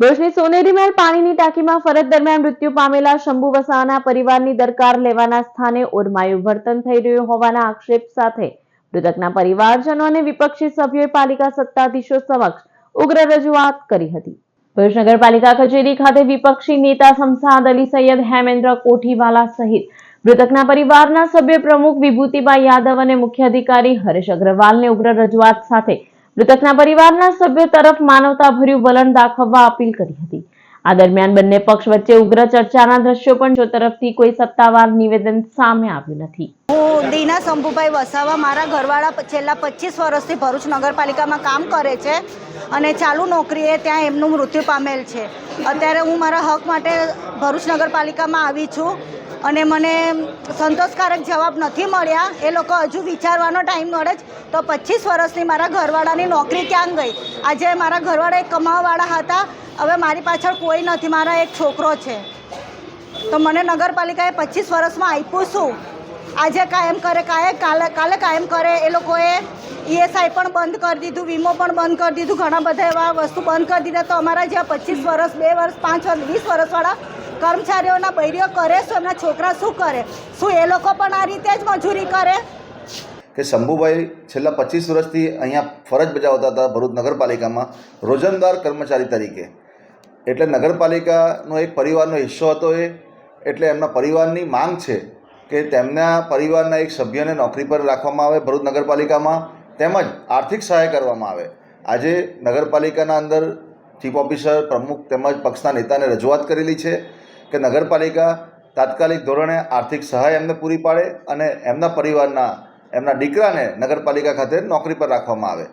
ભુજની સોનેરી મહેલ પાણીની ટાંકીમાં ફરજ દરમિયાન મૃત્યુ પામેલા શંભુ વસાવાના પરિવારની દરકાર લેવાના સ્થાને ઓરમાયું વર્તન થઈ રહ્યું હોવાના આક્ષેપ સાથે મૃતકના પરિવારજનો અને વિપક્ષી સભ્યોએ પાલિકા સત્તાધીશો સમક્ષ ઉગ્ર રજૂઆત કરી હતી। ભુજ નગરપાલિકા કચેરી ખાતે વિપક્ષી નેતા શમશાદ અલી સૈયદ, હેમેન્દ્ર કોઠીવાલા સહિત મૃતકના પરિવારના સભ્ય પ્રમુખ વિભૂતિબા યાદવ અને મુખ્ય અધિકારી હરેશ અગ્રવાલને ઉગ્ર રજૂઆત સાથે મૃતકના પરિવારના સભ્યો તરફ માનવતાભર્યું વલણ દાખવવા અપીલ કરી હતી। આ દરમિયાન બંને પક્ષ વચ્ચે ઉગ્ર ચર્ચાના દ્રશ્યો પણ જો તરફથી કોઈ સત્તાવાર નિવેદન સામે આવ્યું નથી। હું દીના શંભુભાઈ વસાવા, મારા ઘરવાળા છેલ્લા 25 વર્ષથી ભરૂચ નગરપાલિકામાં કામ કરે છે અને ચાલુ નોકરીએ ત્યાં એમનું મૃત્યુ પામેલ છે। અત્યારે હું મારા હક માટે ભરૂચ નગરપાલિકામાં આવી છું અને મને સંતોષકારક જવાબ નથી મળ્યા। એ લોકો હજુ વિચારવાનો ટાઈમ મળે જ તો 25 વર્ષની મારા ઘરવાળાની નોકરી ક્યાં ગઈ? આજે મારા ઘરવાળા એક કમાવાવાળા હતા, હવે મારી પાછળ કોઈ નથી, મારા એક છોકરો છે, તો મને નગરપાલિકાએ 25 વર્ષમાં આપ્યું શું? આજે કાયમ કરે, કાલે કાયમ કરે। એ લોકોએ ESI પણ બંધ કરી દીધું, વીમો પણ બંધ કરી દીધું, ઘણા બધા એવા વસ્તુ બંધ કરી દીધા। તો અમારા જ્યાં 25 વર્ષ, 2 વર્ષ, 5 વર્ષ, 20 વર્ષવાળા કર્મચારીઓના બૈરીઓ કરે શું? એમના છોકરા શું કરે? શું એ લોકો પણ આ રીતે જ મજૂરી કરે? કે શંભુભાઈ છેલ્લા 25 વર્ષથી અહીંયા ફરજ બજાવતા હતા ભરૂચ નગરપાલિકામાં રોજંદાર કર્મચારી તરીકે। એટલે નગરપાલિકાનો એક પરિવારનો હિસ્સો હતો એ, એટલે એમના પરિવારની માંગ છે કે તેમના પરિવારના એક સભ્યને નોકરી પર રાખવામાં આવે ભરૂચ નગરપાલિકામાં, તેમજ આર્થિક સહાય કરવામાં આવે। આજે નગરપાલિકાના અંદર ચીફ ઓફિસર, પ્રમુખ તેમજ પક્ષના નેતાને રજૂઆત કરેલી છે કે નગરપાલિકા તાત્કાલિક ધોરણે આર્થિક સહાય એમને પૂરી પાડે અને એમના પરિવારના, એમના દીકરાને નગરપાલિકા ખાતે નોકરી પર રાખવામાં આવે।